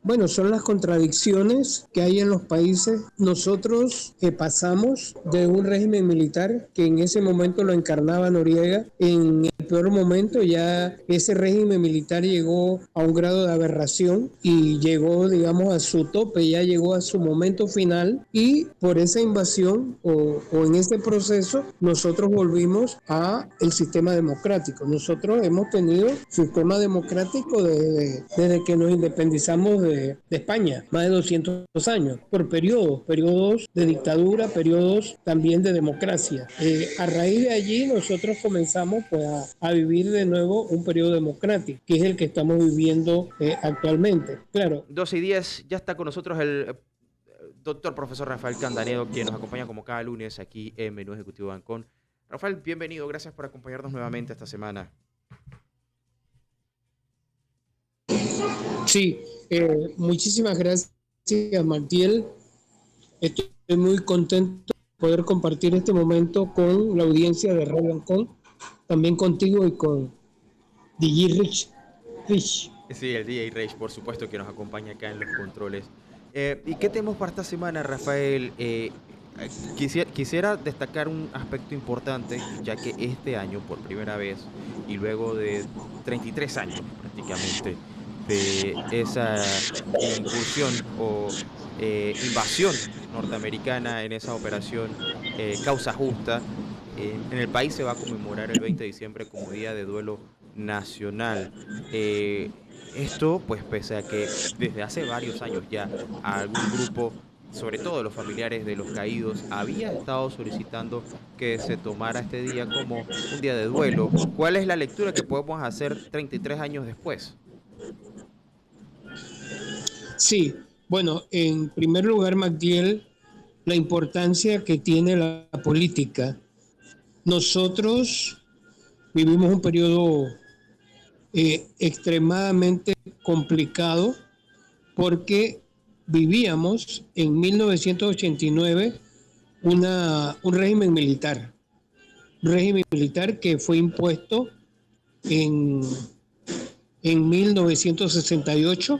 Bueno, son las contradicciones que hay en los países. Nosotros pasamos de un régimen militar que en ese momento lo encarnaba Noriega. En el peor momento ya ese régimen militar llegó a un grado de aberración y llegó, digamos, a su tope, ya llegó a su momento final, y por esa invasión o en ese proceso nosotros volvimos a el sistema democrático. Nosotros hemos tenido sistema democrático desde que nos independizamos de España, más de 200 años, por periodos de dictadura, periodos también de democracia. A raíz de allí nosotros comenzamos pues a vivir de nuevo un periodo democrático, que es el que estamos viviendo actualmente. Claro. 12:10, ya está con nosotros el doctor profesor Rafael Candanedo, quien nos acompaña como cada lunes aquí en Menú Ejecutivo Bancón. Rafael, bienvenido, gracias por acompañarnos nuevamente esta semana. Sí, muchísimas gracias, Martiel. Estoy muy contento de poder compartir este momento con la audiencia de Radio Ancon, también contigo y con DJ Rich. Sí, el DJ Rage, por supuesto, que nos acompaña acá en los controles. ¿Y qué tenemos para esta semana, Rafael? Quisiera destacar un aspecto importante, ya que este año, por primera vez, y luego de 33 años prácticamente, de esa incursión o invasión norteamericana en esa operación Causa Justa, en el país se va a conmemorar el 20 de diciembre como Día de Duelo Nacional. Esto, pues, pese a que desde hace varios años ya algún grupo, sobre todo los familiares de los caídos, había estado solicitando que se tomara este día como un día de duelo. ¿Cuál es la lectura que podemos hacer 33 años después? Sí, bueno, en primer lugar, Magdiel, la importancia que tiene la política. Nosotros vivimos un periodo extremadamente complicado porque vivíamos en 1989 un régimen militar que fue impuesto en, en 1968.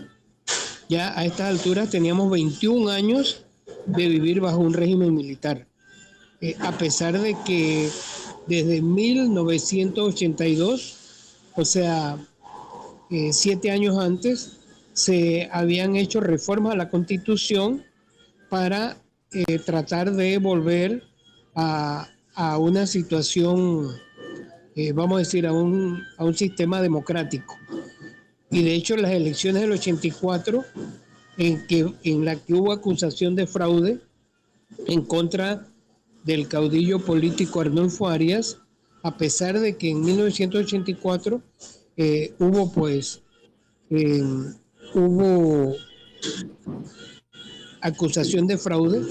Ya a estas alturas teníamos 21 años de vivir bajo un régimen militar. A pesar de que desde 1982, o sea, 7 años antes, se habían hecho reformas a la Constitución para tratar de volver a una situación, vamos a decir, a un sistema democrático. Y de hecho las elecciones del 84, en la que hubo acusación de fraude en contra del caudillo político Arnulfo Arias, a pesar de que en 1984 hubo pues eh, hubo acusación de fraude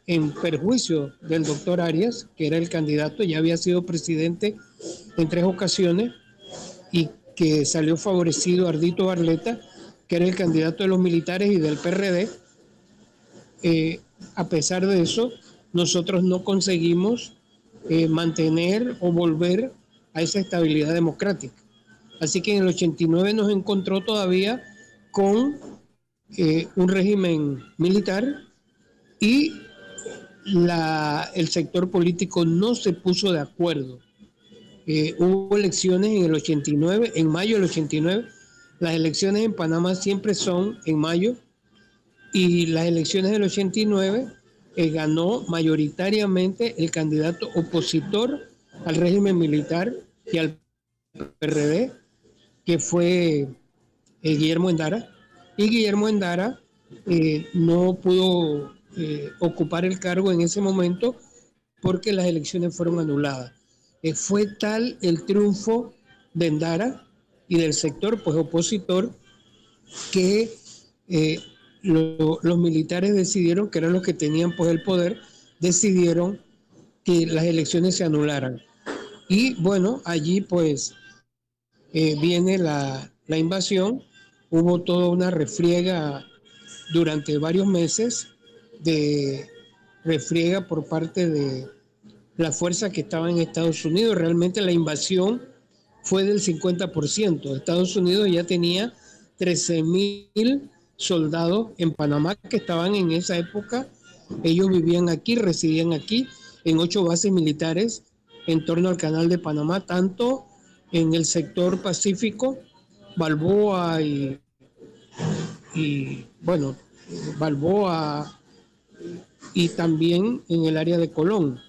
en perjuicio del doctor Arias, que era el candidato, ya había sido presidente en 3 ocasiones, y que salió favorecido Ardito Barleta, que era el candidato de los militares y del PRD. A pesar de eso, nosotros no conseguimos mantener o volver a esa estabilidad democrática. Así que en el 89 nos encontró todavía con un régimen militar, y el sector político no se puso de acuerdo. Hubo elecciones en el 89, en mayo del 89. Las elecciones en Panamá siempre son en mayo, y las elecciones del 89 ganó mayoritariamente el candidato opositor al régimen militar y al PRD, que fue Guillermo Endara. Y Guillermo Endara no pudo ocupar el cargo en ese momento porque las elecciones fueron anuladas. Fue tal el triunfo de Endara y del sector pues opositor que los militares decidieron, que eran los que tenían pues el poder, decidieron que las elecciones se anularan. Y bueno, allí pues viene la invasión. Hubo toda una refriega durante varios meses, de refriega por parte de la fuerza que estaba en Estados Unidos. Realmente la invasión fue del 50%. Estados Unidos ya tenía 13.000 soldados en Panamá que estaban en esa época. Ellos vivían aquí, residían aquí, en 8 bases militares en torno al Canal de Panamá, tanto en el sector Pacífico, Balboa bueno, Balboa y también en el área de Colón,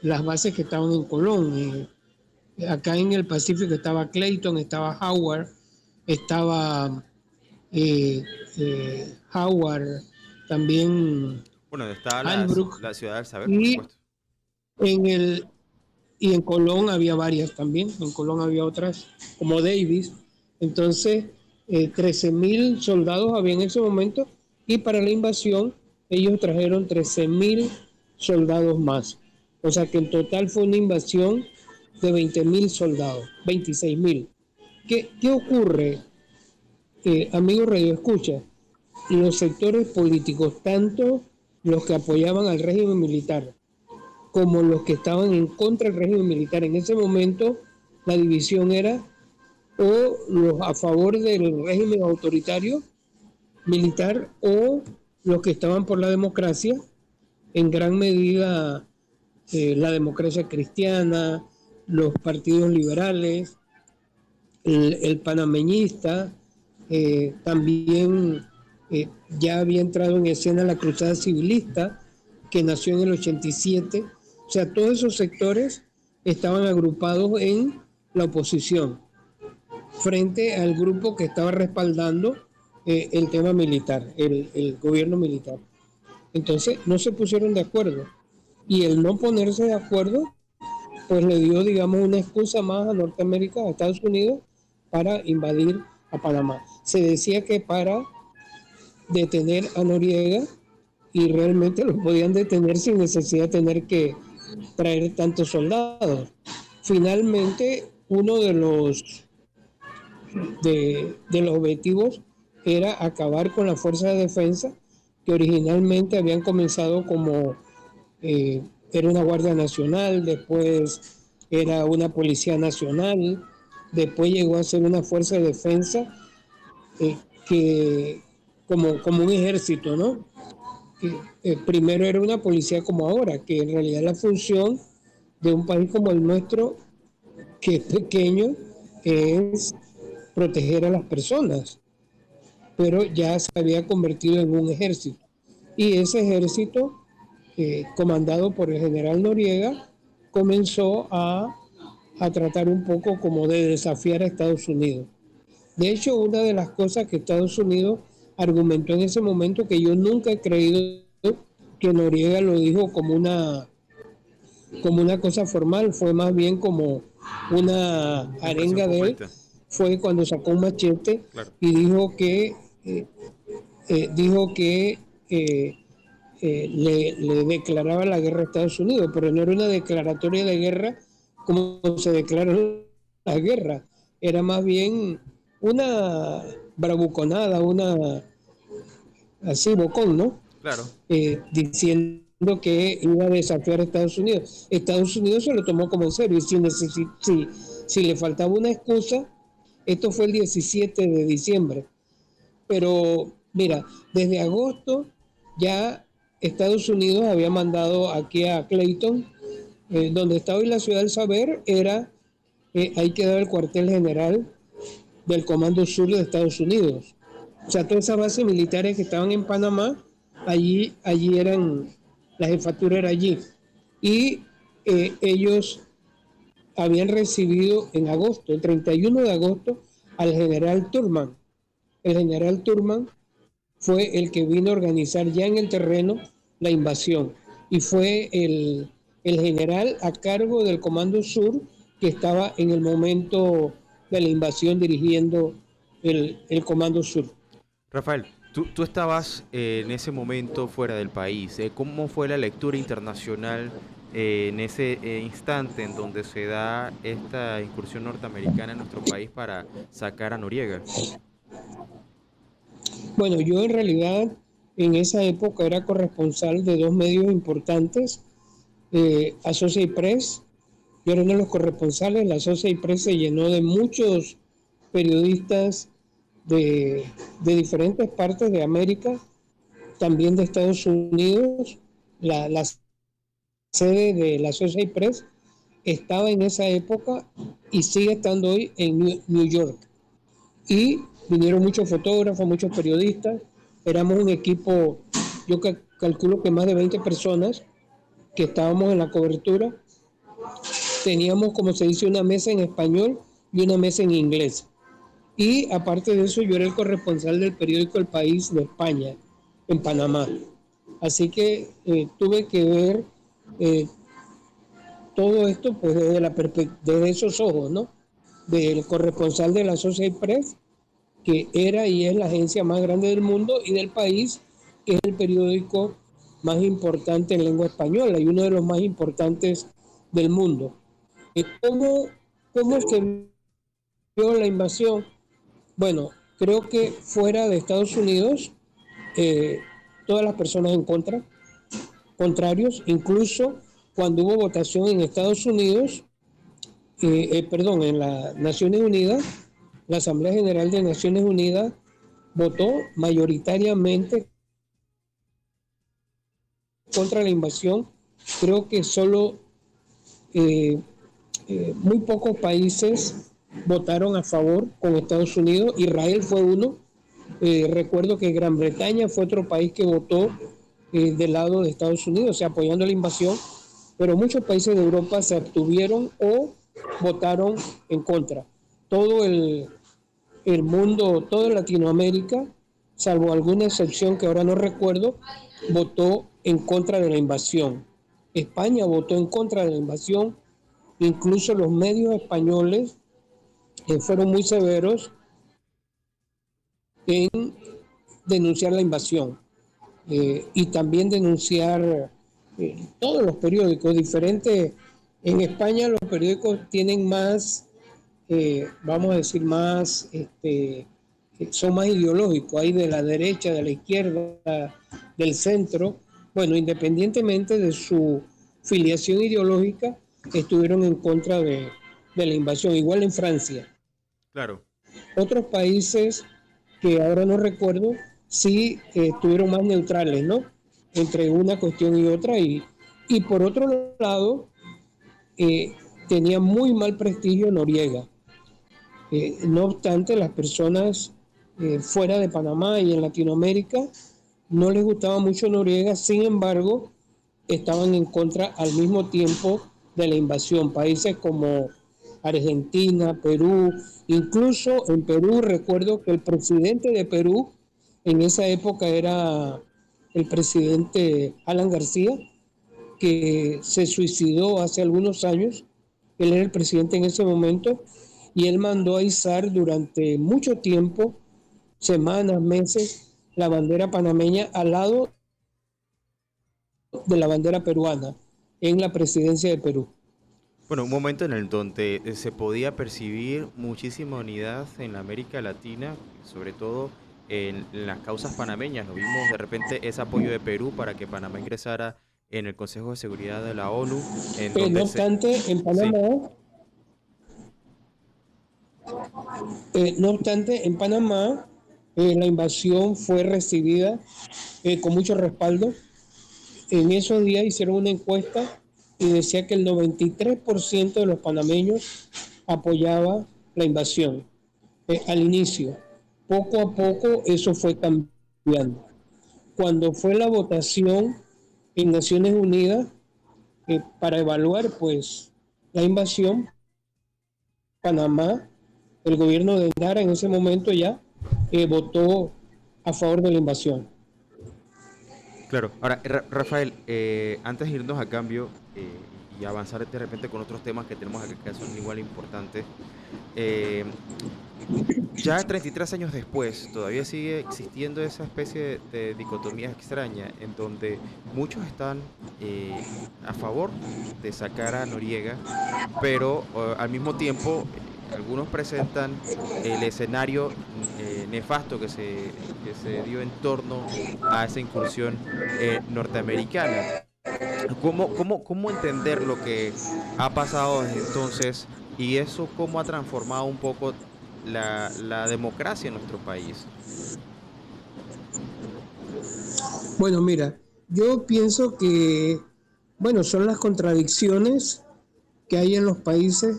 las bases que estaban en Colón. Acá en el Pacífico estaba Clayton, estaba Howard, estaba Howard, también Bueno, está Albrook, la ciudad del saber, por y supuesto. en el y en Colón había varias también, en Colón había otras como Davis. Entonces, 13.000 soldados había en ese momento, y para la invasión ellos trajeron 13.000 soldados más. O sea que en total fue una invasión de 20.000 soldados, 26.000. ¿Qué ocurre, amigos Radio Escucha? Los sectores políticos, tanto los que apoyaban al régimen militar como los que estaban en contra del régimen militar. En ese momento la división era o los a favor del régimen autoritario militar o los que estaban por la democracia, en gran medida la democracia cristiana, los partidos liberales, el panameñista, también ya había entrado en escena la cruzada civilista, que nació en el 87. O sea, todos esos sectores estaban agrupados en la oposición frente al grupo que estaba respaldando el tema militar, el gobierno militar. Entonces no se pusieron de acuerdo, y el no ponerse de acuerdo pues le dio, digamos, una excusa más a Norteamérica, a Estados Unidos, para invadir a Panamá. Se decía que para detener a Noriega, y realmente lo podían detener sin necesidad de tener que traer tantos soldados. Finalmente, uno de los objetivos era acabar con la fuerza de defensa, que originalmente habían comenzado como era una Guardia Nacional, después era una Policía Nacional, después llegó a ser una Fuerza de Defensa, que como un ejército, ¿no? Que, primero era una policía como ahora, que en realidad la función de un país como el nuestro, que es pequeño, es proteger a las personas, pero ya se había convertido en un ejército. Y ese ejército, comandado por el general Noriega, comenzó a tratar un poco como de desafiar a Estados Unidos. De hecho, una de las cosas que Estados Unidos argumentó en ese momento, que yo nunca he creído que Noriega lo dijo como una cosa formal, fue más bien como una Una expresión arenga de él, populista, fue cuando sacó un machete claro. y dijo que le declaraba la guerra a Estados Unidos, pero no era una declaratoria de guerra como se declaró la guerra, era más bien una bravuconada, una así bocón, ¿no? Claro, Diciendo que iba a desafiar a Estados Unidos. Estados Unidos se lo tomó como en serio, y si le faltaba una excusa, esto fue el 17 de diciembre, pero mira, desde agosto ya Estados Unidos había mandado aquí a Clayton, donde está hoy la Ciudad del Saber, ahí quedaba el cuartel general del Comando Sur de Estados Unidos. O sea, todas esas bases militares que estaban en Panamá, allí eran, la jefatura era allí. Y ellos habían recibido en agosto, el 31 de agosto, al general Turman. El general Turman fue el que vino a organizar ya en el terreno la invasión, y fue el general a cargo del Comando Sur que estaba en el momento de la invasión dirigiendo el Comando Sur. Rafael, tú estabas en ese momento fuera del país. ¿Cómo fue la lectura internacional en ese instante en donde se da esta incursión norteamericana en nuestro país para sacar a Noriega? Bueno, yo en realidad en esa época era corresponsal de dos medios importantes, Associated Press. Yo era uno de los corresponsales. La Associated Press se llenó de muchos periodistas de, de diferentes partes de América, también de Estados Unidos. La sede de la Associated Press estaba en esa época y sigue estando hoy en New York. Y vinieron muchos fotógrafos, muchos periodistas. Éramos un equipo, yo calculo que más de 20 personas que estábamos en la cobertura. Teníamos, como se dice, una mesa en español y una mesa en inglés. Y aparte de eso, yo era el corresponsal del periódico El País de España, en Panamá. Así que tuve que ver eh, todo esto pues desde esos ojos, ¿no? Del corresponsal de la Associated Press, que era y es la agencia más grande del mundo y del país, que es el periódico más importante en lengua española y uno de los más importantes del mundo. ¿Cómo, cómo se vio la invasión? Bueno, creo que fuera de Estados Unidos, eh, todas las personas en contra, contrarios, incluso cuando hubo votación en Estados Unidos, perdón, en las Naciones Unidas, la Asamblea General de Naciones Unidas votó mayoritariamente contra la invasión. Creo que solo eh, muy pocos países votaron a favor con Estados Unidos. Israel fue uno. Recuerdo que Gran Bretaña fue otro país que votó del lado de Estados Unidos, o sea, apoyando la invasión, pero muchos países de Europa se abstuvieron o votaron en contra. Todo el mundo, toda Latinoamérica, salvo alguna excepción que ahora no recuerdo, votó en contra de la invasión. España votó en contra de la invasión, incluso los medios españoles fueron muy severos en denunciar la invasión y también denunciar todos los periódicos diferentes. En España los periódicos tienen más, vamos a decir, más, son más ideológicos, hay de la derecha, de la izquierda, del centro. Bueno, independientemente de su filiación ideológica, estuvieron en contra de la invasión, igual en Francia. Claro. Otros países que ahora no recuerdo, sí estuvieron más neutrales, ¿no? Entre una cuestión y otra. Y por otro lado, eh, tenía muy mal prestigio Noriega. No obstante, las personas fuera de Panamá y en Latinoamérica no les gustaba mucho Noriega, sin embargo, estaban en contra al mismo tiempo de la invasión. Países como Argentina, Perú, incluso en Perú recuerdo que el presidente de Perú en esa época era el presidente Alan García, que se suicidó hace algunos años. Él era el presidente en ese momento y él mandó a izar durante mucho tiempo, semanas, meses, la bandera panameña al lado de la bandera peruana en la presidencia de Perú. Bueno, un momento en el donde se podía percibir muchísima unidad en la América Latina, sobre todo en las causas panameñas. Lo vimos de repente ese apoyo de Perú para que Panamá ingresara en el Consejo de Seguridad de la ONU, en No donde se... obstante, en Sí, Panamá, no obstante, en Panamá la invasión fue recibida con mucho respaldo. En esos días hicieron una encuesta y decía que el 93% de los panameños apoyaba la invasión al inicio. Poco a poco eso fue cambiando. Cuando fue la votación en Naciones Unidas para evaluar pues la invasión, Panamá, el gobierno de Nara en ese momento ya votó a favor de la invasión. claro. Ahora, Rafael, antes de irnos a cambio y avanzar de repente con otros temas que tenemos acá que son igual importantes, eh, ya 33 años después, todavía sigue existiendo esa especie de dicotomía extraña en donde muchos están a favor de sacar a Noriega, pero al mismo tiempo algunos presentan el escenario nefasto que se dio en torno a esa incursión norteamericana. ¿Cómo entender lo que ha pasado desde entonces y eso cómo ha transformado un poco la democracia en nuestro país? Bueno, mira, yo pienso que, bueno, son las contradicciones que hay en los países.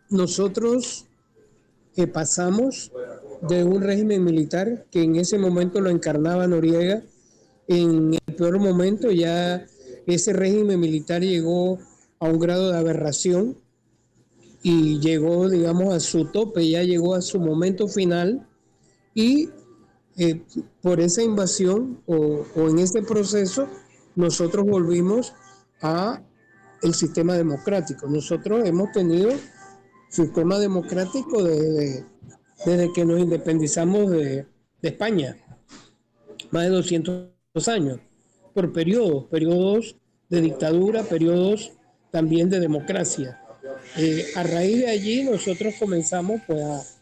Nosotros pasamos de un régimen militar que en ese momento lo encarnaba Noriega. En el peor momento ya ese régimen militar llegó a un grado de aberración y llegó, digamos, a su tope, ya llegó a su momento final y eh, por esa invasión o en ese proceso nosotros volvimos a el sistema democrático. Nosotros hemos tenido sistema democrático desde que nos independizamos de España, más de 200 años, por periodos de dictadura, periodos también de democracia. A raíz de allí nosotros comenzamos pues,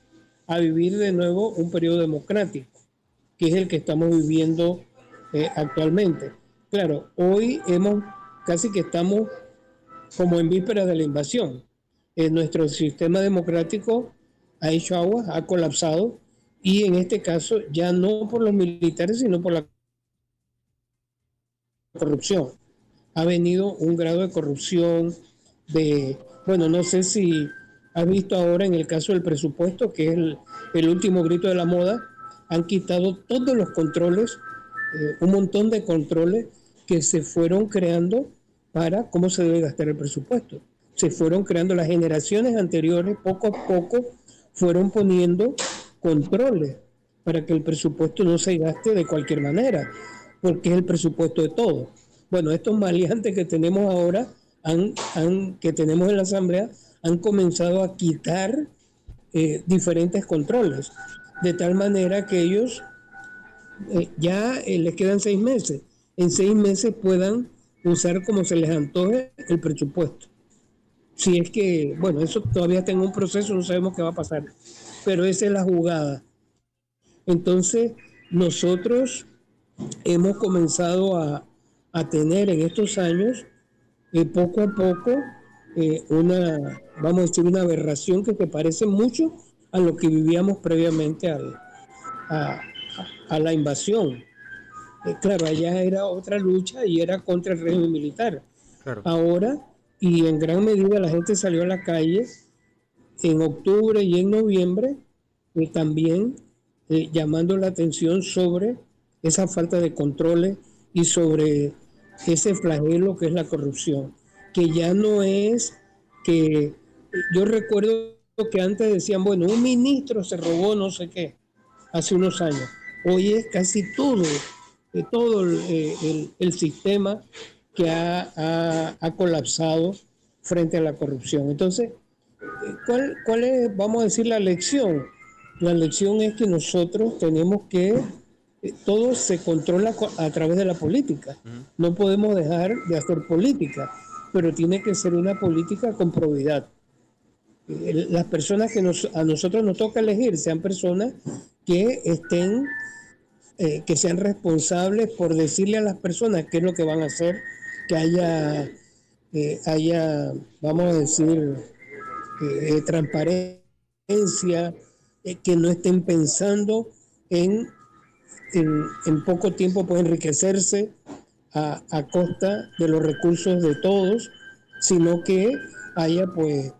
a vivir de nuevo un periodo democrático, que es el que estamos viviendo actualmente. Claro, hoy casi que estamos como en vísperas de la invasión. Nuestro sistema democrático ha hecho agua, ha colapsado, y en este caso ya no por los militares, sino por la corrupción. Ha venido un grado de corrupción, bueno, no sé si has visto ahora en el caso del presupuesto, que es el último grito de la moda, han quitado todos los controles, un montón de controles que se fueron creando para cómo se debe gastar el presupuesto. Se fueron creando las generaciones anteriores, poco a poco fueron poniendo controles para que el presupuesto no se gaste de cualquier manera, porque es el presupuesto de todo. Bueno, estos maleantes que tenemos ahora, que tenemos en la Asamblea, han comenzado a quitar diferentes controles, de tal manera que ellos ya les quedan 6 meses. En 6 meses puedan usar como se les antoje el presupuesto. Si es que, bueno, eso todavía está en un proceso, no sabemos qué va a pasar, pero esa es la jugada. Entonces, nosotros hemos comenzado a tener en estos años, poco a poco, vamos a decir, una aberración que se parece mucho a lo que vivíamos previamente a, a la invasión. Claro, allá era otra lucha y era contra el régimen militar. Claro. Ahora, y en gran medida la gente salió a la calle en octubre y en noviembre, también llamando la atención sobre esa falta de controles y sobre ese flagelo que es la corrupción, que ya no es que yo recuerdo que antes decían, bueno, un ministro se robó no sé qué, hace unos años. Hoy es casi todo el sistema que ha colapsado frente a la corrupción. Entonces, ¿cuál es, vamos a decir, la lección? La lección es que nosotros tenemos que, todo se controla a través de la política. Ujú. No podemos dejar de hacer política, pero tiene que ser una política con probidad. Las personas que a nosotros nos toca elegir sean personas que estén, que sean responsables por decirle a las personas qué es lo que van a hacer, que haya, vamos a decir, transparencia, que no estén pensando en, en poco tiempo puede enriquecerse a costa de los recursos de todos, sino que haya pues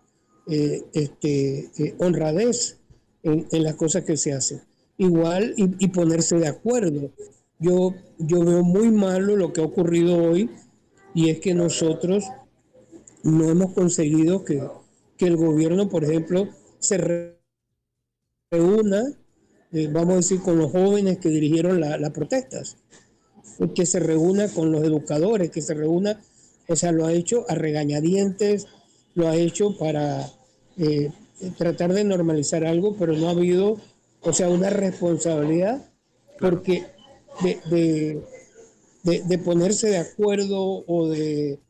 honradez en las cosas que se hacen. Igual y ponerse de acuerdo. Yo veo muy malo lo que ha ocurrido hoy y es que nosotros no hemos conseguido que el gobierno, por ejemplo, se reúna, vamos a decir, con los jóvenes que dirigieron las protestas, que se reúna con los educadores, que se reúna, o sea, lo ha hecho a regañadientes, lo ha hecho para eh, tratar de normalizar algo, pero no ha habido, o sea, una responsabilidad, Claro. porque de, de ponerse de acuerdo o de,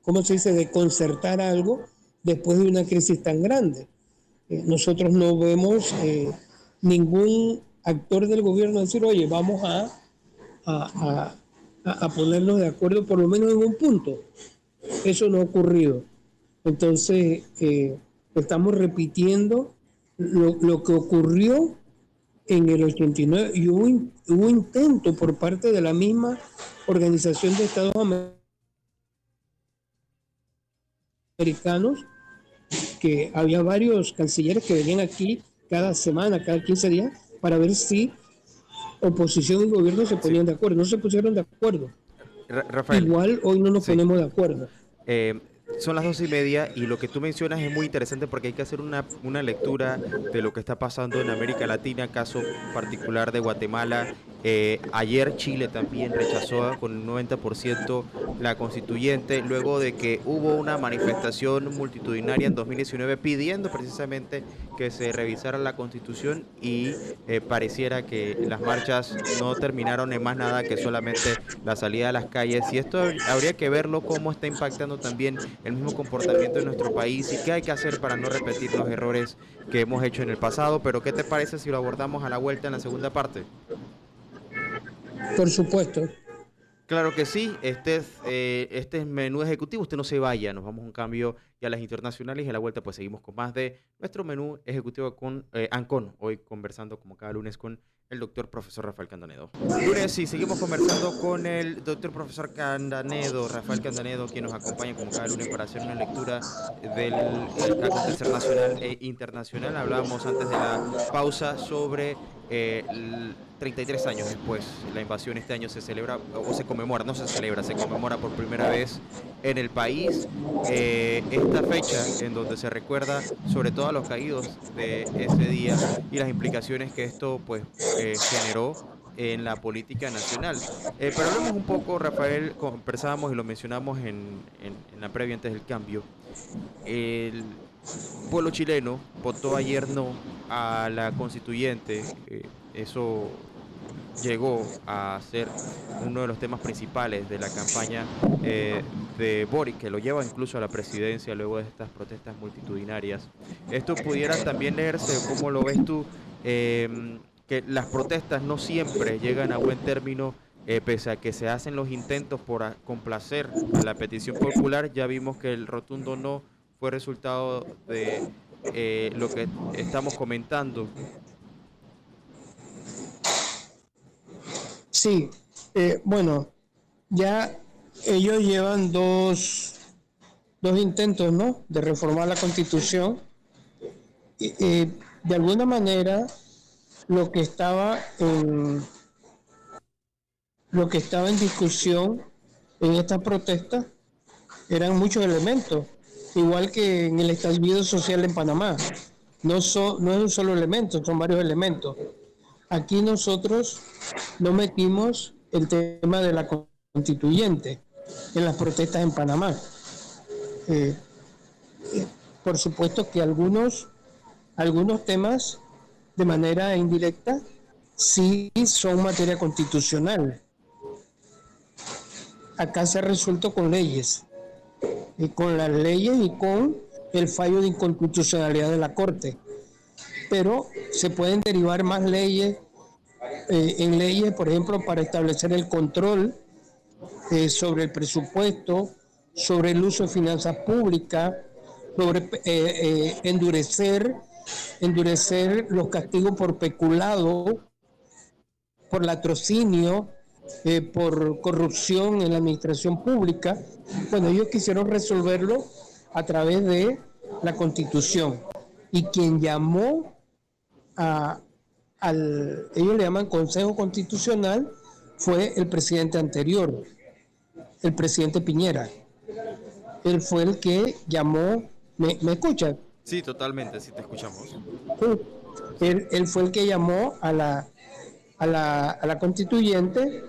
¿cómo se dice?, de concertar algo después de una crisis tan grande. Nosotros no vemos ningún actor del gobierno decir, oye, vamos a, a ponernos de acuerdo por lo menos en un punto. Eso no ha ocurrido. Entonces, estamos repitiendo lo que ocurrió en el 89 y hubo intento por parte de la misma Organización de Estados Americanos, que había varios cancilleres que venían aquí cada semana, cada 15 días, para ver si oposición y gobierno se Sí. ponían de acuerdo. No se pusieron de acuerdo. Rafael, Igual hoy no nos sí. ponemos de acuerdo. Eh, Son las 12:30 y lo que tú mencionas es muy interesante porque hay que hacer una lectura de lo que está pasando en América Latina, caso particular de Guatemala. Ayer Chile también rechazó con un 90% la constituyente, luego de que hubo una manifestación multitudinaria en 2019 pidiendo precisamente que se revisara la constitución y pareciera que las marchas no terminaron en más nada que solamente la salida a las calles. Y esto habría que verlo cómo está impactando también el mismo comportamiento en nuestro país y qué hay que hacer para no repetir los errores que hemos hecho en el pasado. Pero ¿qué te parece si lo abordamos a la vuelta en la segunda parte? Por supuesto. Claro que sí, este es menú ejecutivo, usted no se vaya, nos vamos a un cambio y a las internacionales y a la vuelta pues seguimos con más de nuestro menú ejecutivo con Ancon, hoy conversando como cada lunes con el doctor profesor Rafael Candanedo. Lunes y seguimos conversando con el doctor profesor Candanedo, Rafael Candanedo, quien nos acompaña como cada lunes para hacer una lectura del acontecer nacional e internacional. Hablábamos antes de la pausa sobre 33 años después, la invasión este año se celebra o se conmemora, no se celebra, se conmemora por primera vez en el país esta fecha en donde se recuerda sobre todo a los caídos de ese día y las implicaciones que esto pues generó en la política nacional. Pero hablemos un poco, Rafael, conversábamos y lo mencionamos en la previa antes del cambio. El pueblo chileno votó ayer no a la constituyente. Eso llegó a ser uno de los temas principales de la campaña de Boric, que lo lleva incluso a la presidencia luego de estas protestas multitudinarias. Esto pudiera también leerse, ¿cómo lo ves tú? Que las protestas no siempre llegan a buen término, pese a que se hacen los intentos por complacer a la petición popular. Ya vimos que el rotundo no fue resultado de lo que estamos comentando. Sí, bueno, ya ellos llevan dos intentos, ¿no? De reformar la Constitución. De alguna manera, lo que estaba en, lo que estaba en discusión en esta protesta eran muchos elementos, igual que en el estallido social en Panamá. No es un solo elemento, son varios elementos. Aquí nosotros no metimos el tema de la constituyente en las protestas en Panamá. Eh, por supuesto que algunos temas de manera indirecta sí son materia constitucional. Acá se ha resuelto con leyes, y con las leyes y con el fallo de inconstitucionalidad de la Corte. Pero se pueden derivar más leyes, en leyes, por ejemplo, para establecer el control sobre el presupuesto, sobre el uso de finanzas públicas, sobre endurecer los castigos por peculado, por latrocinio, por corrupción en la administración pública. Bueno, ellos quisieron resolverlo a través de la Constitución. Y quien llamó ellos le llaman Consejo Constitucional, fue el presidente anterior, el presidente Piñera. Él fue el que llamó, ¿me escuchan? Sí, totalmente, sí te escuchamos. Sí. Él fue el que llamó a la constituyente,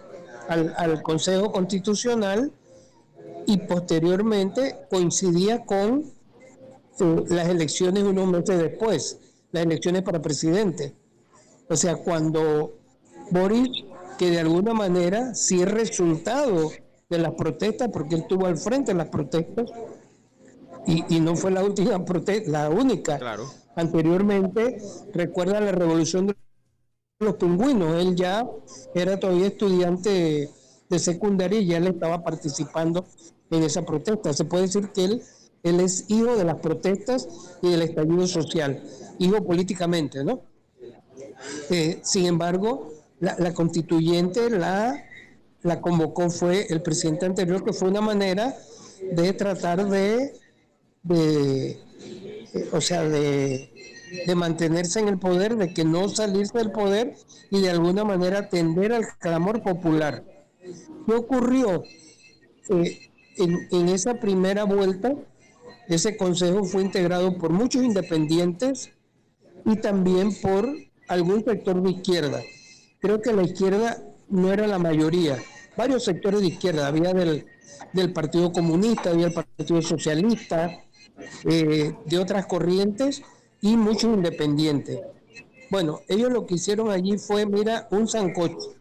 al Consejo Constitucional, y posteriormente coincidía con las elecciones unos meses después, las elecciones para presidente. O sea, cuando Boris, que de alguna manera sí es resultado de las protestas, porque él estuvo al frente de las protestas, y no fue la última protesta, la única. Claro. Anteriormente, recuerda la revolución de los pingüinos, él ya era todavía estudiante de secundaria y ya le estaba participando en esa protesta. Se puede decir que él es hijo de las protestas y del estallido social. digo políticamente, ¿no? Sin embargo, la constituyente la convocó fue el presidente anterior, que fue una manera de tratar de o sea, de mantenerse en el poder, de que no salirse del poder y de alguna manera atender al clamor popular. ¿Qué ocurrió? En esa primera vuelta, ese consejo fue integrado por muchos independientes y también por algún sector de izquierda. Creo que la izquierda no era la mayoría, varios sectores de izquierda, había del Partido Comunista, había el Partido Socialista, de otras corrientes y muchos independientes. Bueno, ellos lo que hicieron allí fue, mira, un sancocho.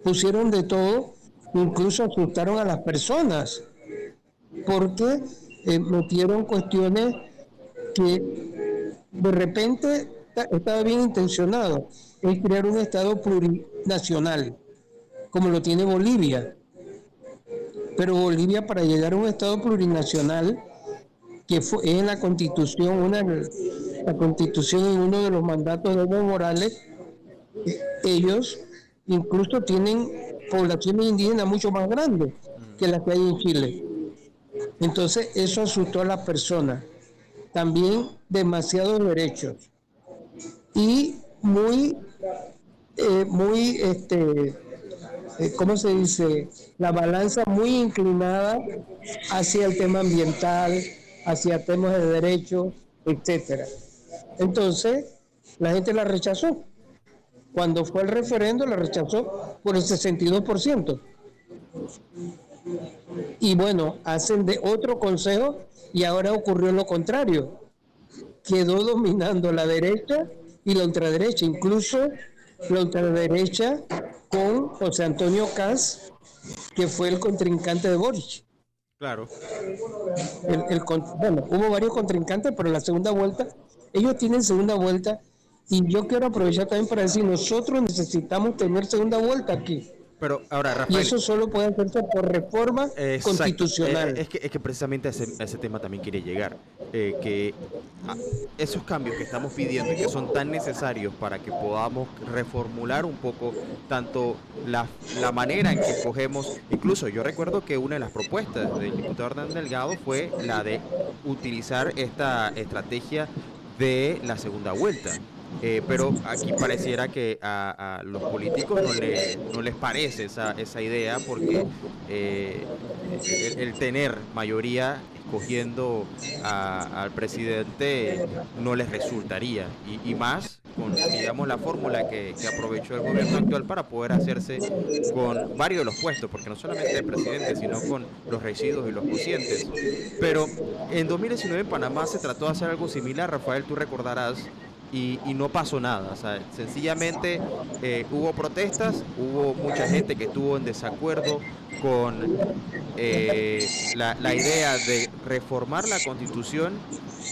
Pusieron de todo, incluso asustaron a las personas, porque metieron cuestiones que de repente estaba bien intencionado, es crear un Estado plurinacional, como lo tiene Bolivia. Pero Bolivia, para llegar a un Estado plurinacional, que fue en la Constitución, la Constitución en uno de los mandatos de Evo Morales, ellos incluso tienen poblaciones indígenas mucho más grandes Mm. que las que hay en Chile. Entonces eso asustó a las personas. También demasiados derechos y ¿cómo se dice? La balanza muy inclinada hacia el tema ambiental, hacia temas de derechos, etcétera. Entonces, la gente la rechazó. Cuando fue el referendo, la rechazó por el 62%. Y bueno, hacen de otro consejo y ahora ocurrió lo contrario. Quedó dominando la derecha y la ultraderecha, incluso la ultraderecha con José Antonio Caz, que fue el contrincante de Boric. Claro. Bueno, hubo varios contrincantes, pero la segunda vuelta, ellos tienen segunda vuelta, y yo quiero aprovechar también para decir, nosotros necesitamos tener segunda vuelta aquí, Pero ahora, y Rafael, eso solo puede hacerse por reforma exacto. constitucional. Es que precisamente a ese tema también quiere llegar. Que a- esos cambios que estamos pidiendo y que son tan necesarios para que podamos reformular un poco tanto la manera en que escogemos, incluso yo recuerdo que una de las propuestas del diputado Hernán Delgado fue la de utilizar esta estrategia de la segunda vuelta. Pero aquí pareciera que a los políticos no les parece esa idea porque el tener mayoría escogiendo al presidente no les resultaría. Y más con, digamos, la fórmula que aprovechó el gobierno actual para poder hacerse con varios de los puestos, porque no solamente de presidente, sino con los residuos y los cocientes. Pero en 2019 en Panamá se trató de hacer algo similar, Rafael, tú recordarás, y no pasó nada. O sea, sencillamente hubo protestas, hubo mucha gente que estuvo en desacuerdo con la idea de reformar la constitución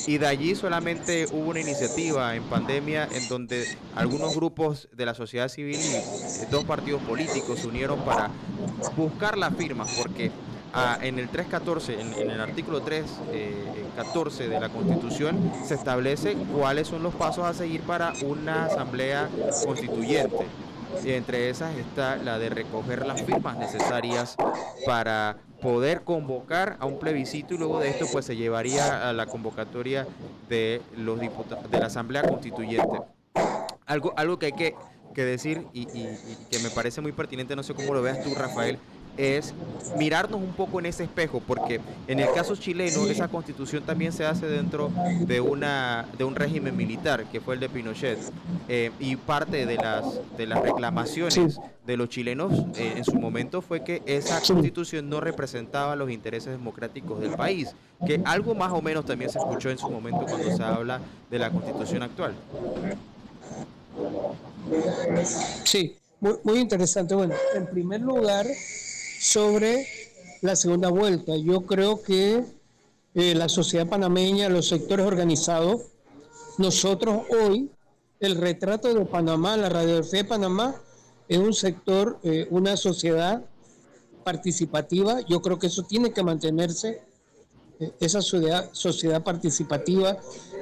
y de allí solamente hubo una iniciativa en pandemia en donde algunos grupos de la sociedad civil y dos partidos políticos se unieron para buscar las firmas porque en el 314, en el artículo 314 de la Constitución, se establece cuáles son los pasos a seguir para una asamblea constituyente. Y entre esas está la de recoger las firmas necesarias para poder convocar a un plebiscito y luego de esto pues se llevaría a la convocatoria de los diputados de la Asamblea Constituyente. Algo que hay que decir y que me parece muy pertinente, no sé cómo lo veas tú, Rafael, es mirarnos un poco en ese espejo, porque en el caso chileno, esa constitución también se hace dentro de un régimen militar, que fue el de Pinochet, y parte de las Sí, reclamaciones de los chilenos en su momento fue que esa sí, constitución no representaba los intereses democráticos del país, que algo más o menos también se escuchó en su momento cuando se habla de la constitución actual. sí, muy interesante. Bueno, en primer lugar, sobre la segunda vuelta, yo creo que la sociedad panameña, los sectores organizados, nosotros hoy, el retrato de Panamá, la radiografía de Panamá, es un sector, una sociedad participativa. Yo creo que eso tiene que mantenerse. esa sociedad participativa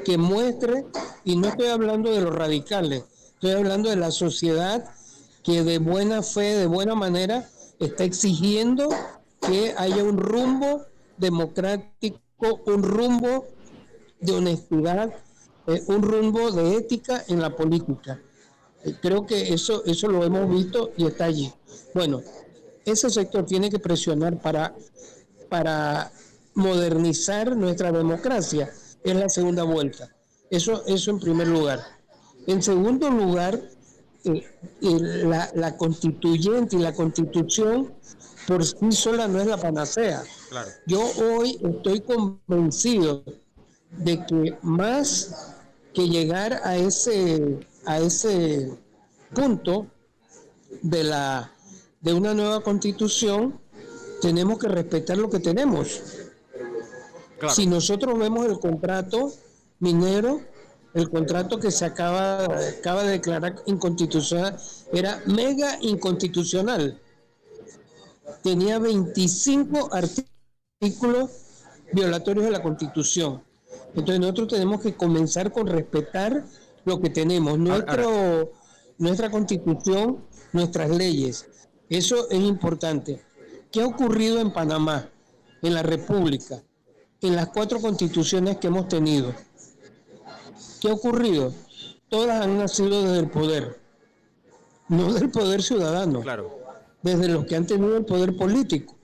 que muestre, y no estoy hablando de los radicales, estoy hablando de la sociedad que de buena fe, de buena manera, está exigiendo que haya un rumbo democrático, un rumbo de honestidad, un rumbo de ética en la política. Creo que eso lo hemos visto y está allí. Bueno, ese sector tiene que presionar para modernizar nuestra democracia. Es la segunda vuelta. Eso en primer lugar. En segundo lugar, la constituyente y la constitución por sí sola no es la panacea. Claro. Yo hoy estoy convencido de que más que llegar a ese punto de una nueva constitución, tenemos que respetar lo que tenemos. Si Claro. nosotros vemos el contrato minero, el contrato que se acaba de declarar inconstitucional, era mega inconstitucional. Tenía 25 artículos violatorios de la Constitución. Entonces nosotros tenemos que comenzar con respetar lo que tenemos, Ahora, nuestra Constitución, nuestras leyes. Eso es importante. ¿Qué ha ocurrido en Panamá, en la República, en las 4 constituciones que hemos tenido? ¿Qué ha ocurrido? Todas han nacido desde el poder, no del poder ciudadano, claro. desde los que han tenido el poder político.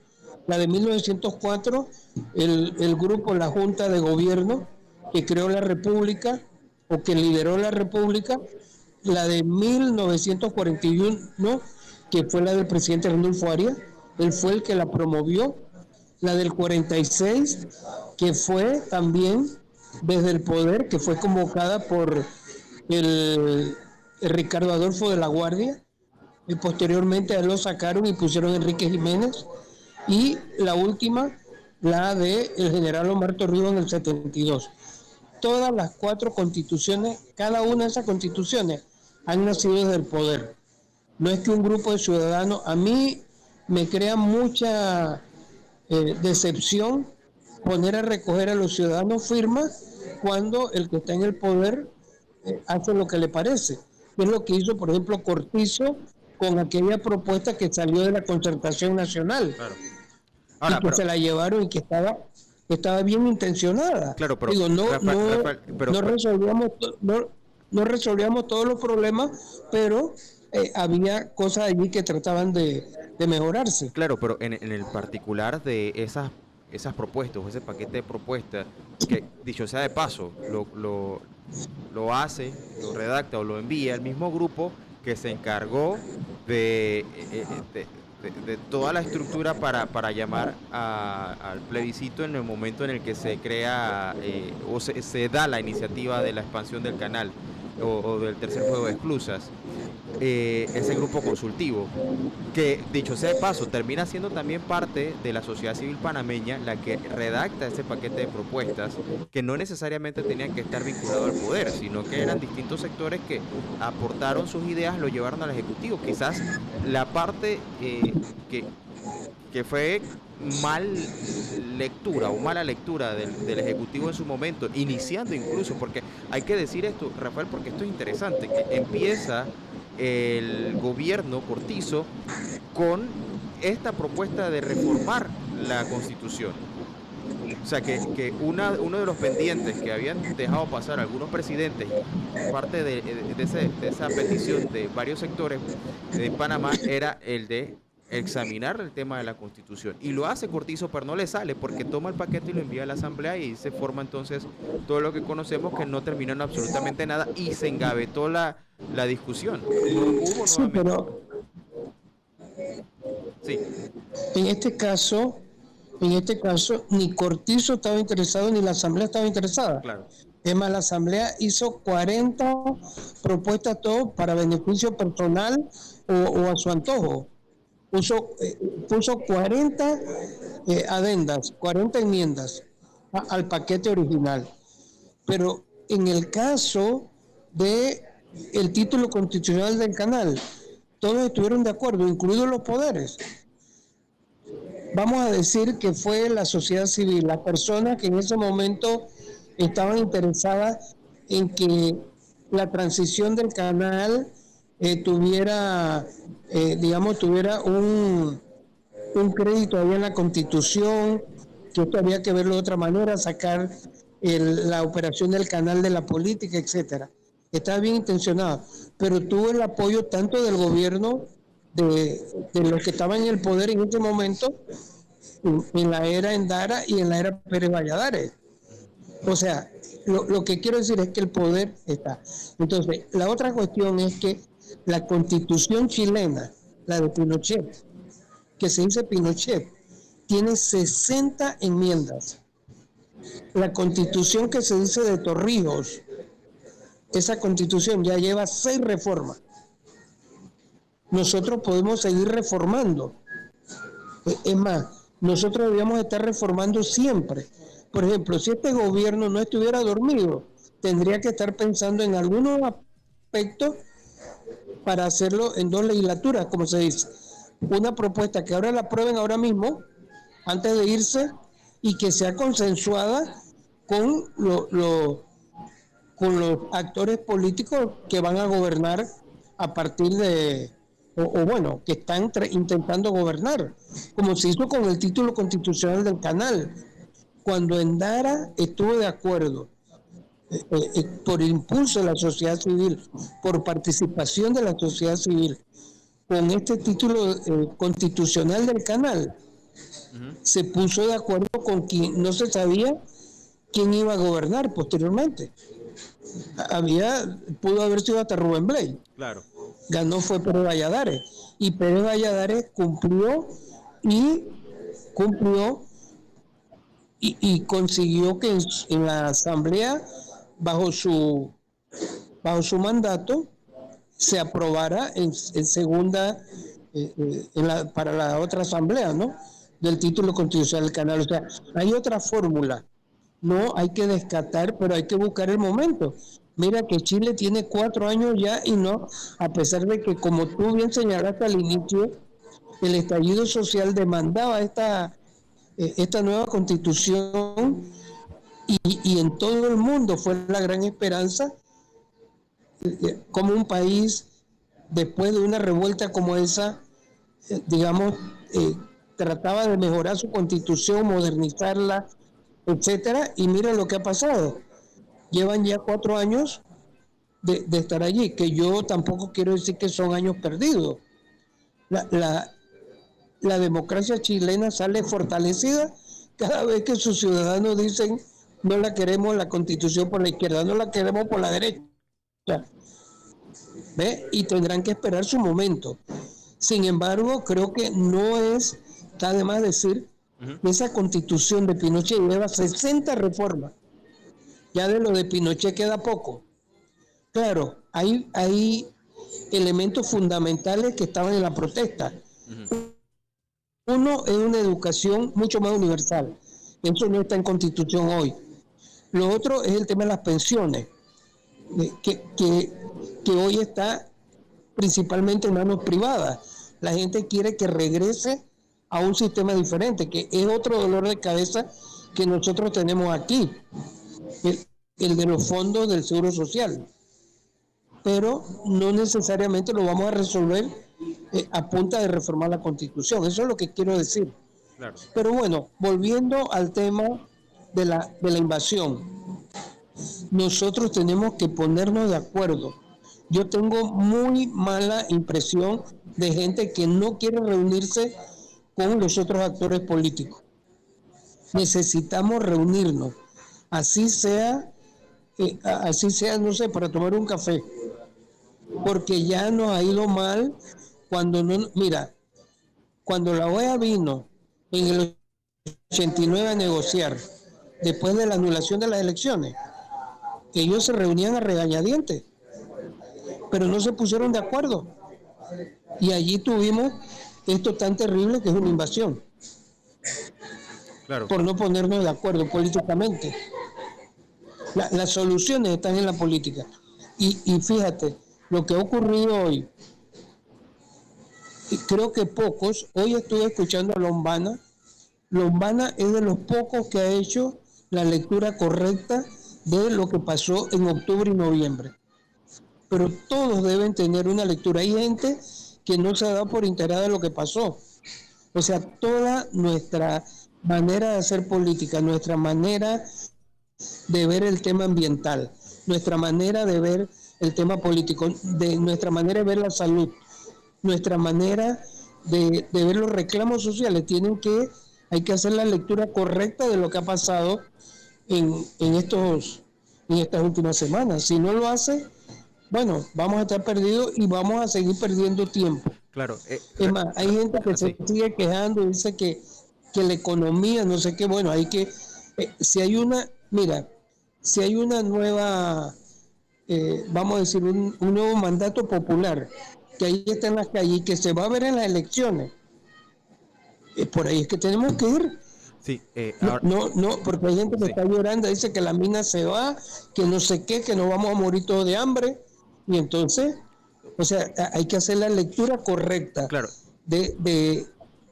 La de 1904, el grupo, la Junta de Gobierno que creó la República o que lideró la República, la de 1941, que fue la del presidente Randolfo Arias, él fue el que la promovió, la del 46, que fue también desde el poder, que fue convocada por el Ricardo Adolfo de la Guardia, y posteriormente a él lo sacaron y pusieron a Enrique Jiménez, y la última, la de el general Omar Torrijos en el 72. Todas las 4 constituciones, cada una de esas constituciones han nacido desde el poder. No es que un grupo de ciudadanos, a mí me crea mucha decepción poner a recoger a los ciudadanos firmas cuando el que está en el poder hace lo que le parece. Es lo que hizo, por ejemplo, Cortizo con aquella propuesta que salió de la concertación nacional Claro. y Ahora, que se pero, la llevaron y que estaba bien intencionada. claro, pero, Digo, Rafael, pero, no resolvíamos todos los problemas, pero había cosas allí que trataban de mejorarse. claro, pero en el particular de esas propuestas, o ese paquete de propuestas, que dicho sea de paso, lo hace, lo redacta o lo envía el mismo grupo que se encargó de toda la estructura para llamar al plebiscito en el momento en el que se crea o se da la iniciativa de la expansión del canal o del tercer juego de esclusas. Ese grupo consultivo, que dicho sea de paso, termina siendo también parte de la sociedad civil panameña la que redacta ese paquete de propuestas que no necesariamente tenían que estar vinculados al poder, sino que eran distintos sectores que aportaron sus ideas, lo llevaron al Ejecutivo. Quizás la parte que fue mal lectura o mala lectura del Ejecutivo en su momento, iniciando incluso, porque hay que decir esto, Rafael, porque esto es interesante, que empieza el gobierno Cortizo con esta propuesta de reformar la Constitución. O sea, uno de los pendientes que habían dejado pasar algunos presidentes y parte de esa petición de varios sectores de Panamá era el de examinar el tema de la Constitución. Y lo hace Cortizo, pero no le sale porque toma el paquete y lo envía a la Asamblea y se forma entonces todo lo que conocemos que no terminó en absolutamente nada y se engavetó la discusión. No hubo Sí, nuevamente. pero Sí, en este caso, ni Cortizo estaba interesado ni la Asamblea estaba interesada. claro, Es más, la Asamblea hizo 40 propuestas, todo para beneficio personal o a su antojo. Puso 40 adendas, 40 enmiendas al paquete original. Pero en el caso de el título constitucional del canal, todos estuvieron de acuerdo, incluidos los poderes. vamos a decir que fue la sociedad civil, las personas que en ese momento estaban interesadas en que la transición del canal tuviera, tuviera un crédito ahí en la Constitución, que esto había que verlo de otra manera, sacar la operación del canal de la política, etcétera. Estaba bien intencionado, pero tuvo el apoyo tanto del gobierno, de los que estaban en el poder en ese momento, en la era Endara y en la era Pérez Valladares. O sea, lo que quiero decir es que el poder está. Entonces, la otra cuestión es que la constitución chilena, la de Pinochet, que se dice Pinochet, tiene 60 enmiendas. La constitución que se dice de Torrijos, esa constitución ya lleva 6 reformas. Nosotros podemos seguir reformando. Es más, nosotros debíamos estar reformando siempre. Por ejemplo, si este gobierno no estuviera dormido, tendría que estar pensando en algunos aspectos para hacerlo en 2 legislaturas, como se dice. Una propuesta que ahora la aprueben ahora mismo, antes de irse, y que sea consensuada con, con los actores políticos que van a gobernar a partir de, o bueno, que están intentando gobernar, como se hizo con el título constitucional del canal. Cuando Endara estuvo de acuerdo, por impulso de la sociedad civil, por participación de la sociedad civil, con este título constitucional del canal, se puso de acuerdo con quien no se sabía quién iba a gobernar posteriormente. Pudo haber sido hasta Rubén Blades. Claro. Ganó fue Pérez Valladares. Y Pérez Valladares y cumplió y consiguió que en la asamblea, bajo su mandato, se aprobara en segunda, para la otra asamblea, ¿no? Del título constitucional del canal. O sea, hay otra fórmula. No hay que descartar, pero hay que buscar el momento. Mira que Chile tiene 4 años ya y no, a pesar de que, como tú bien señalaste al inicio, el estallido social demandaba esta nueva constitución y en todo el mundo fue la gran esperanza, como un país, después de una revuelta como esa, digamos, trataba de mejorar su constitución, modernizarla, etcétera, y mira lo que ha pasado. Llevan ya 4 años de estar allí, que yo tampoco quiero decir que son años perdidos. La, la, la democracia chilena sale fortalecida cada vez que sus ciudadanos dicen no la queremos la constitución por la izquierda, no la queremos por la derecha. ¿Ve? Y tendrán que esperar su momento. Sin embargo, creo que no está de más decir que esa constitución de Pinochet lleva 60 reformas. Ya de lo de Pinochet queda poco. Claro, hay elementos fundamentales que estaban en la protesta. Uno es una educación mucho más universal. Eso no está en constitución hoy. Lo otro es el tema de las pensiones, que hoy está principalmente en manos privadas. La gente quiere que regrese a un sistema diferente, que es otro dolor de cabeza que nosotros tenemos aquí, el de los fondos del Seguro Social. Pero no necesariamente lo vamos a resolver a punta de reformar la Constitución. Eso es lo que quiero decir. Claro. Pero bueno, volviendo al tema de la invasión, nosotros tenemos que ponernos de acuerdo. Yo tengo muy mala impresión de gente que no quiere reunirse con los otros actores políticos. Necesitamos reunirnos, así sea, no sé, para tomar un café, porque ya nos ha ido mal cuando no, mira, cuando la OEA vino en el 89 a negociar, después de la anulación de las elecciones, ellos se reunían a regañadientes, pero no se pusieron de acuerdo. Y allí tuvimos esto tan terrible que es una invasión. Claro. Por no ponernos de acuerdo políticamente. Las soluciones están en la política. Y fíjate, lo que ha ocurrido hoy, y creo que pocos, hoy estuve escuchando a Lombana Lombana es de los pocos que ha hecho la lectura correcta de lo que pasó en octubre y noviembre. Pero todos deben tener una lectura. Hay gente que no se ha dado por enterada de lo que pasó. O sea, toda nuestra manera de hacer política, nuestra manera de ver el tema ambiental, nuestra manera de ver el tema político, de nuestra manera de ver la salud, nuestra manera de ver los reclamos sociales, hay que hacer la lectura correcta de lo que ha pasado en estas últimas semanas. Si no lo hace, bueno, vamos a estar perdidos y vamos a seguir perdiendo tiempo. Claro, Es más, hay gente que se sí, sigue quejando, dice que la economía, no sé qué, bueno, si hay mira, si hay una nueva, vamos a decir, un nuevo mandato popular, que ahí está en las calles y que se va a ver en las elecciones, por ahí es que tenemos que ir. sí, No, ahora, no, no, porque hay gente que sí, está llorando, dice que la mina se va, que no sé qué, que nos vamos a morir todos de hambre. Y entonces, o sea, hay que hacer la lectura correcta claro. de, de,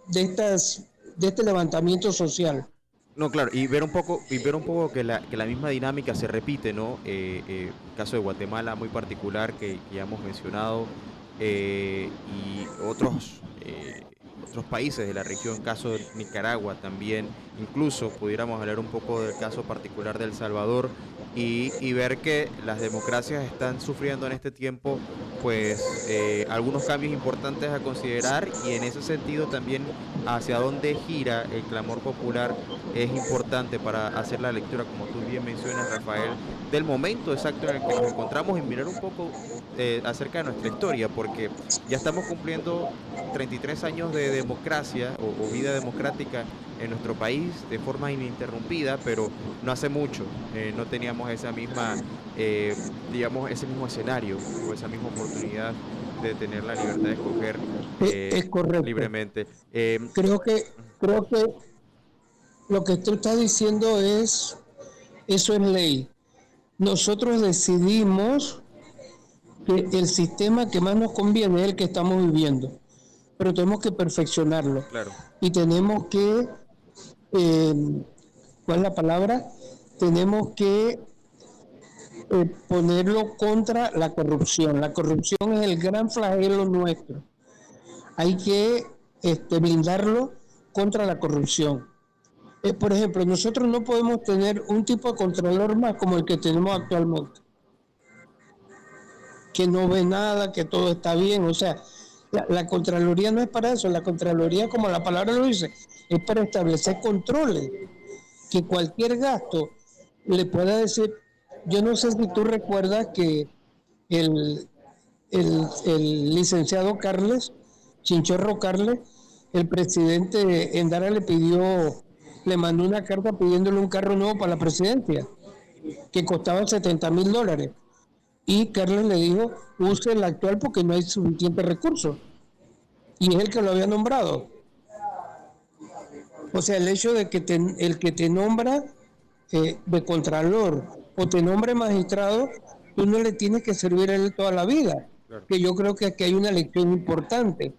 de este levantamiento social. No, claro, y ver un poco que la misma dinámica se repite, ¿no? El caso de Guatemala muy particular que ya hemos mencionado, y otros países de la región, caso de Nicaragua también, incluso pudiéramos hablar un poco del caso particular de El Salvador y ver que las democracias están sufriendo en este tiempo, pues algunos cambios importantes a considerar y en ese sentido también hacia dónde gira el clamor popular es importante para hacer la lectura, como tú bien mencionas, Rafael, del momento exacto en el que nos encontramos y mirar un poco acerca de nuestra historia, porque ya estamos cumpliendo 33 años de democracia o vida democrática en nuestro país de forma ininterrumpida, pero no hace mucho no teníamos esa misma, digamos, ese mismo escenario o esa misma oportunidad de tener la libertad de escoger Es correcto. libremente. Creo que, creo que lo que tú estás diciendo eso es ley. Nosotros decidimos que el sistema que más nos conviene es el que estamos viviendo, pero tenemos que perfeccionarlo Claro, y tenemos que, eh, ¿cuál es la palabra? Tenemos que ponerlo contra la corrupción. La corrupción es el gran flagelo nuestro. Hay que blindarlo contra la corrupción. Por ejemplo, nosotros no podemos tener un tipo de controlador más como el que tenemos actualmente, que no ve nada, que todo está bien. O sea, la Contraloría no es para eso. La Contraloría, como la palabra lo dice, es para establecer controles, que cualquier gasto le pueda decir. Yo no sé si tú recuerdas que el, el licenciado Carles, Chinchorro Carles, el presidente Endara le mandó una carta pidiéndole un carro nuevo para la presidencia, que costaba $70,000. Y Carles le dijo, use el actual porque no hay suficientes recursos. Y es el que lo había nombrado. O sea, el hecho de que el que te nombra de contralor o te nombre magistrado, tú no le tienes que servir a él toda la vida. claro, Que yo creo que aquí hay una lección importante.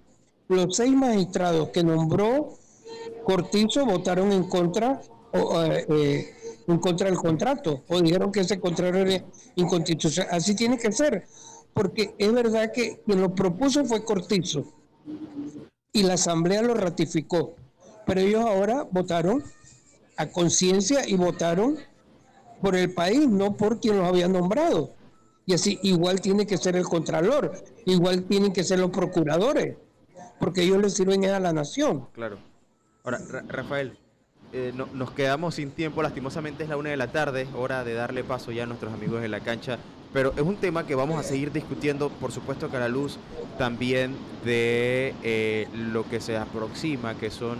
Los 6 magistrados que nombró Cortizo votaron en contra del contrato o dijeron que ese contrato era inconstitucional. Así tiene que ser, porque es verdad que quien lo propuso fue Cortizo y la Asamblea lo ratificó, pero ellos ahora votaron a conciencia y votaron por el país, no por quien los había nombrado. Y así igual tiene que ser el contralor, igual tienen que ser los procuradores, porque ellos le sirven a la nación. claro. Ahora, Rafael, nos quedamos sin tiempo, lastimosamente es la 1 de la tarde, hora de darle paso ya a nuestros amigos en la cancha, pero es un tema que vamos a seguir discutiendo, por supuesto que a la luz también de lo que se aproxima, que son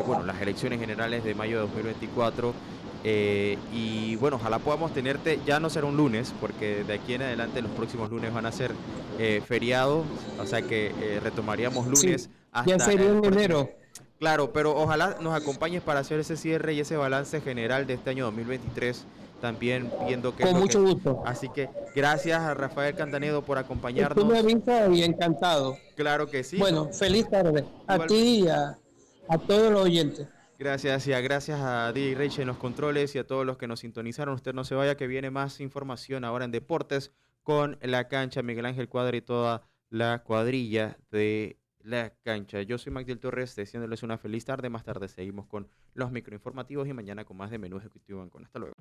bueno, las elecciones generales de mayo de 2024. Y bueno, ojalá podamos tenerte, ya no será un lunes, porque de aquí en adelante los próximos lunes van a ser feriados, o sea que retomaríamos Sí, lunes ya hasta sería el en próximo. enero. Claro, pero ojalá nos acompañes para hacer ese cierre y ese balance general de este año 2023, también viendo qué es Con lo que... mucho gusto. Así que gracias a Rafael Cantanedo por Tú me acompañarnos. avisas y encantado. Claro que sí, Bueno, feliz tarde a igual, ti y a A todos los oyentes. Gracias, y gracias a DJ Reyes en los controles y a todos los que nos sintonizaron. Usted no se vaya, que viene más información ahora en deportes con La Cancha, Miguel Ángel Cuadra y toda la cuadrilla de La Cancha. Yo soy Magdiel Torres, deseándoles una feliz tarde. Más tarde seguimos con los microinformativos y mañana con más de Menú Ejecutivo Ancon. Hasta luego.